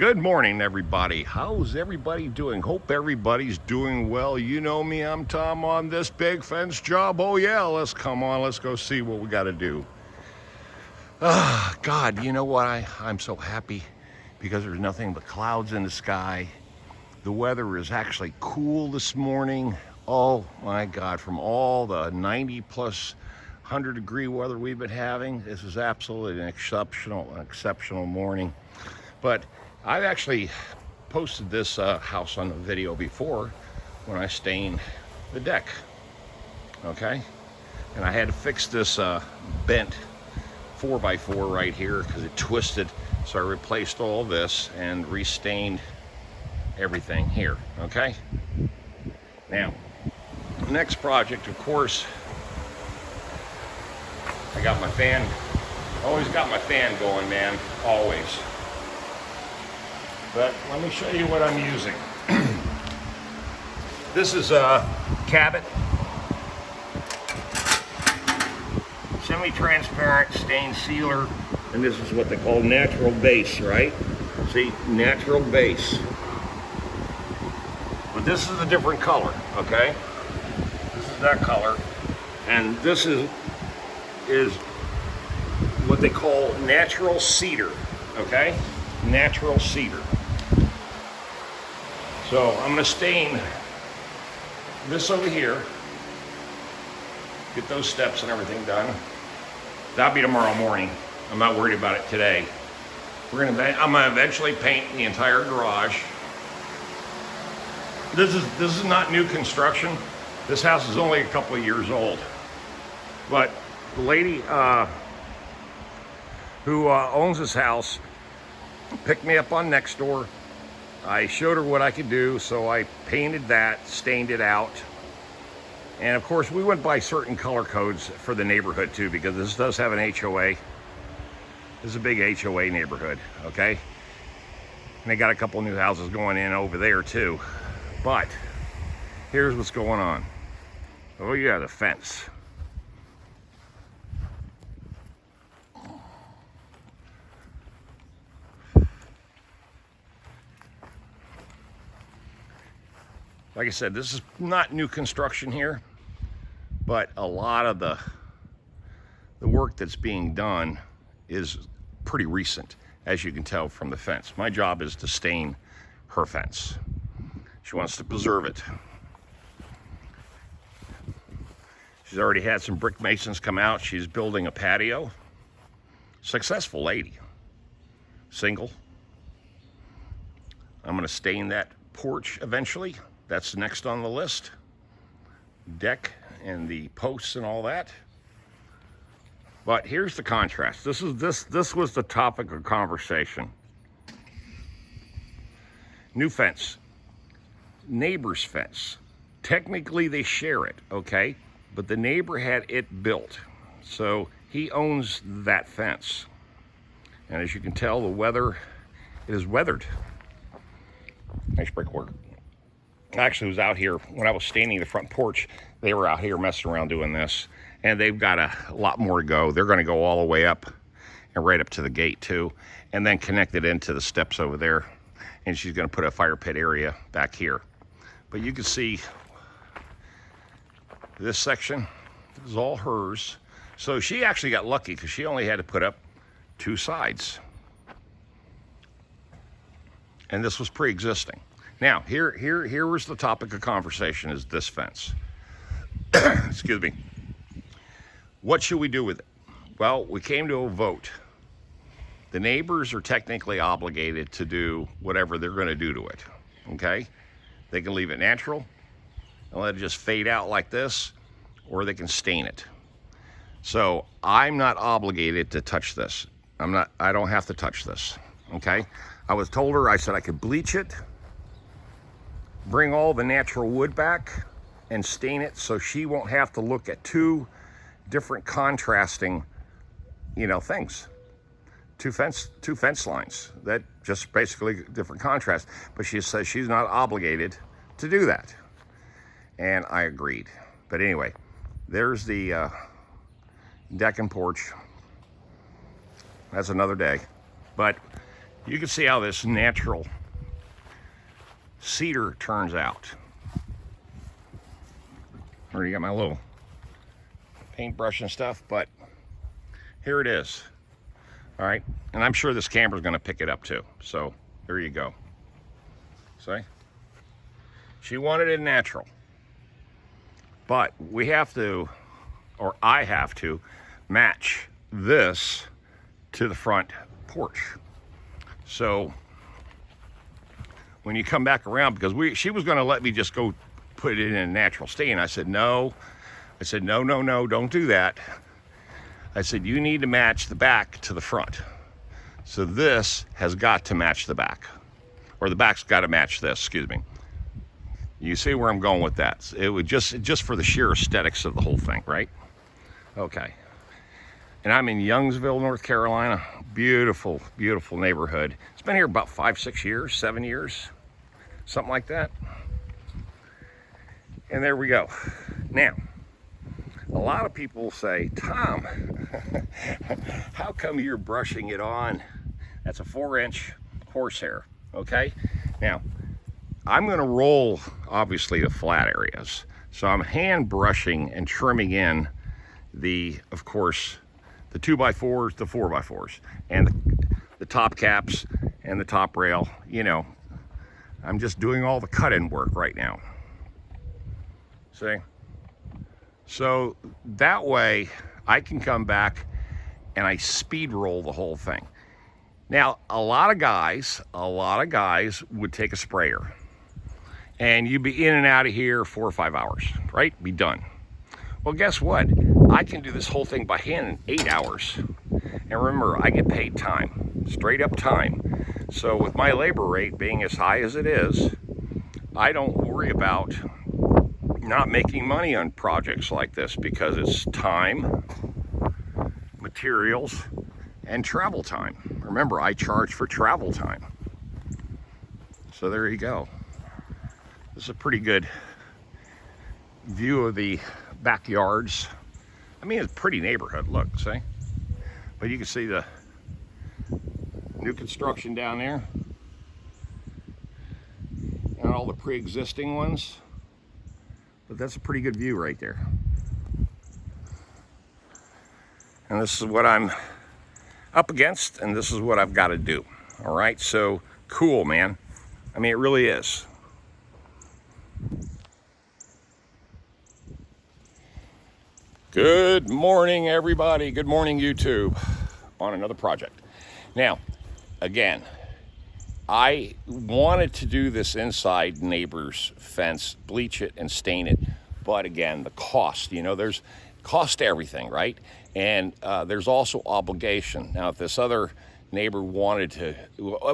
Good morning, everybody. How's everybody doing? Hope everybody's doing well. You know me, I'm Tom on this big fence job. Oh yeah, let's go see what we got to do. God, you know what? I'm so happy because there's nothing but clouds in the sky. The weather is actually cool this morning. Oh my God, from all the 90 plus 100-degree weather we've been having, this is absolutely an exceptional morning. But I've actually posted this house on the video before when I stained the deck, okay? And I had to fix this bent 4x4 right here because it twisted. So I replaced all this and restained everything here, okay? Now, the next project, of course, I got my fan. Always got my fan going, man, always. But let me show you what I'm using. This is a Cabot semi-transparent stain sealer, and this is what they call natural base, right? See, natural base. But this is a different color, okay? This is that color, and this is what they call natural cedar, okay? Natural cedar. So I'm gonna stain this over here, get those steps and everything done. That'll be tomorrow morning. I'm not worried about it today. I'm gonna eventually paint the entire garage. This is not new construction. This house is only a couple of years old. But the lady who owns this house picked me up on Nextdoor. I showed her what I could do, so I painted that, stained it out. And of course, we went by certain color codes for the neighborhood too, because this does have an HOA. This is a big HOA neighborhood, okay? And they got a couple new houses going in over there too. But here's what's going on. Oh yeah, the fence. Like I said, this is not new construction here, but a lot of the work that's being done is pretty recent, as you can tell from the fence. My job is to stain her fence. She wants to preserve it. She's already had some brick masons come out. She's building a patio. Successful lady. Single. I'm gonna stain that porch eventually. That's next on the list. Deck and the posts and all that. But here's the contrast. This was the topic of conversation. New fence. Neighbor's fence. Technically they share it, okay? But the neighbor had it built. So he owns that fence. And as you can tell, the weather, it is weathered. Nice brickwork. Actually, was out here when I was staining the front porch. They were out here messing around doing this, and they've got a lot more to go. They're going to go all the way up and right up to the gate too, and then connect it into the steps over there. And she's going to put a fire pit area back here. But you can see this section is all hers. So she actually got lucky because she only had to put up 2 sides, and this was pre-existing. Now, here was the topic of conversation, is this fence. Excuse me. What should we do with it? Well, we came to a vote. The neighbors are technically obligated to do whatever they're gonna do to it, okay? They can leave it natural and let it just fade out like this, or they can stain it. So I'm not obligated to touch this. I don't have to touch this, okay? I was told her, I said I could bleach it, bring all the natural wood back and stain it so she won't have to look at 2 different contrasting, things. Two fence lines that just basically different contrast. But she says she's not obligated to do that. And I agreed. But anyway, there's the deck and porch. That's another day. But You can see how this natural cedar turns out. Already got my little paintbrush and stuff, but here it is. All right, and I'm sure this camera's gonna pick it up too. So there you go. See? She wanted it natural. But we have to, or I have to, match this to the front porch. So when you come back around, because she was gonna let me just go put it in a natural state, and I said, no. I said, no, don't do that. I said, you need to match the back to the front. So this has got to match the back, or the back's got to match this, excuse me. You see where I'm going with that? It would just for the sheer aesthetics of the whole thing, right? Okay. And I'm in Youngsville, North Carolina. Beautiful, beautiful neighborhood. It's been here about 5, 6 years, 7 years, something like that. And there we go. Now, a lot of people say, Tom, how come you're brushing it on? That's a 4-inch horsehair, okay? Now, I'm gonna roll, obviously, the flat areas. So I'm hand brushing and trimming in of course, the 2x4s, the 4x4s, and the top caps and the top rail. You know, I'm just doing all the cut-in work right now. See? So that way I can come back and I speed roll the whole thing. Now, a lot of guys would take a sprayer and you'd be in and out of here 4 or 5 hours, right? Be done. Well, guess what? I can do this whole thing by hand in 8 hours. And remember, I get paid time, straight up time. So with my labor rate being as high as it is, I don't worry about not making money on projects like this, because it's time, materials, and travel time. Remember, I charge for travel time. So there you go. This is a pretty good view of the backyards. I mean, it's a pretty neighborhood, look, see? But you can see the new construction down there and all the pre-existing ones. But that's a pretty good view right there. And this is what I'm up against, and this is what I've got to do. All right, so cool, man. I mean, it really is. Good morning, everybody. Good morning, YouTube. On another project. Now, again, I wanted to do this inside neighbor's fence, bleach it and stain it. But again, the cost, you know, there's cost to everything, right? And there's also obligation. Now, if this other neighbor wanted to,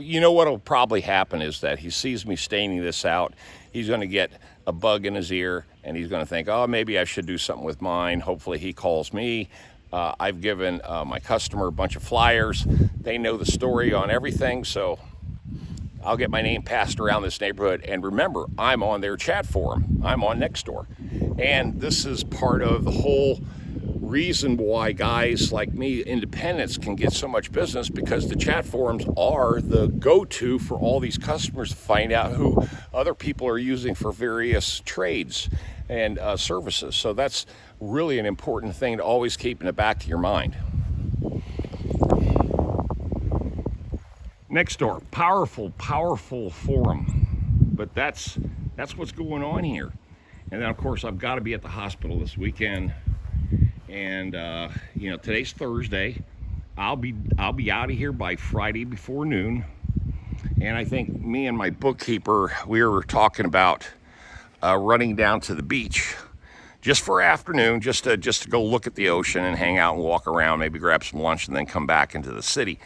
you know what will probably happen is that he sees me staining this out. He's going to get a bug in his ear and he's going to think, oh, maybe I should do something with mine. Hopefully he calls me. I've given my customer a bunch of flyers. They know the story on everything, so I'll get my name passed around this neighborhood. And remember, I'm on their chat forum. I'm on Nextdoor. And this is part of the whole reason why guys like me, independents, can get so much business, because the chat forums are the go-to for all these customers to find out who other people are using for various trades and services. So that's really an important thing to always keep in the back of your mind. Nextdoor, powerful forum, but that's what's going on here. And then of course I've got to be at the hospital this weekend, and you know, today's Thursday. I'll be out of here by Friday before noon. And I think me and my bookkeeper, we were talking about running down to the beach just for afternoon, just to go look at the ocean and hang out and walk around, maybe grab some lunch and then come back into the city.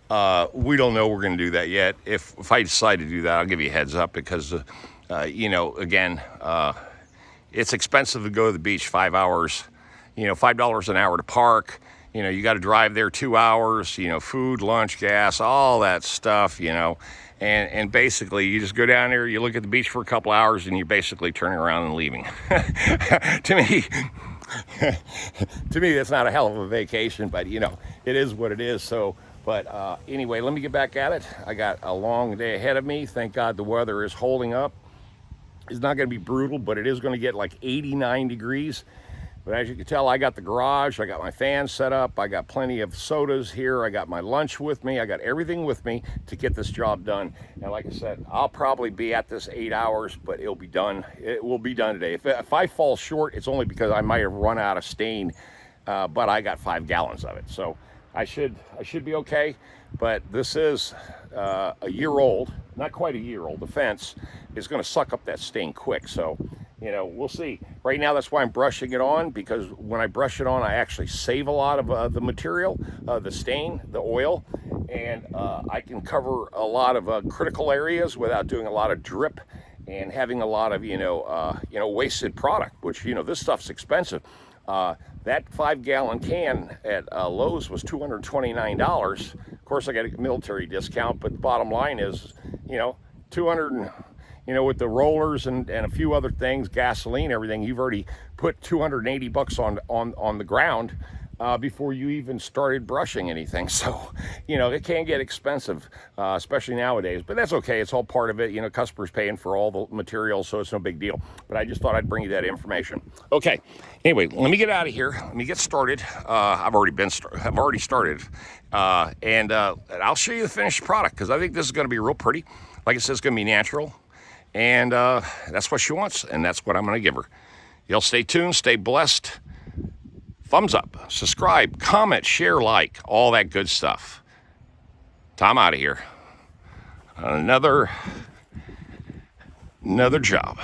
We don't know we're going to do that yet. If I decide to do that, I'll give you a heads up, because you know, again, it's expensive to go to the beach 5 hours, you know, $5 an hour to park. You know, you got to drive there 2 hours, you know, food, lunch, gas, all that stuff, you know. And basically, you just go down there, you look at the beach for a couple hours, and you're basically turning around and leaving. To me, that's not a hell of a vacation, but, you know, it is what it is. So But anyway, let me get back at it. I got a long day ahead of me. Thank God the weather is holding up. It's not going to be brutal, but it is going to get like 89 degrees. But as you can tell, I got the garage, I got my fan set up, I got plenty of sodas here, I got my lunch with me, I got everything with me to get this job done. And like I said, I'll probably be at this 8 hours, but it'll be done. It will be done today. If I fall short, it's only because I might have run out of stain, but I got 5 gallons of it. So I should be okay. But this is a year old, not quite a year old. The fence is going to suck up that stain quick. So, you know, we'll see. Right now, that's why I'm brushing it on, because when I brush it on, I actually save a lot of the material, the stain, the oil, and I can cover a lot of critical areas without doing a lot of drip and having a lot of, wasted product, which, this stuff's expensive. That 5-gallon can at Lowe's was $229. Of course, I got a military discount, but the bottom line is, 200 and, with the rollers and a few other things, gasoline, everything, you've already put 280 bucks on the ground before you even started brushing anything. So, it can get expensive, especially nowadays, but that's okay. It's all part of it. Customers paying for all the materials, so it's no big deal. But I just thought I'd bring you that information. Okay. Anyway, let me get out of here. Let me get started. I've already started. And I'll show you the finished product, because I think this is going to be real pretty. Like I said, it's going to be natural. And that's what she wants, and that's what I'm going to give her. Y'all stay tuned, stay blessed. Thumbs up, subscribe, comment, share, like, all that good stuff. Tom out of here. Another job.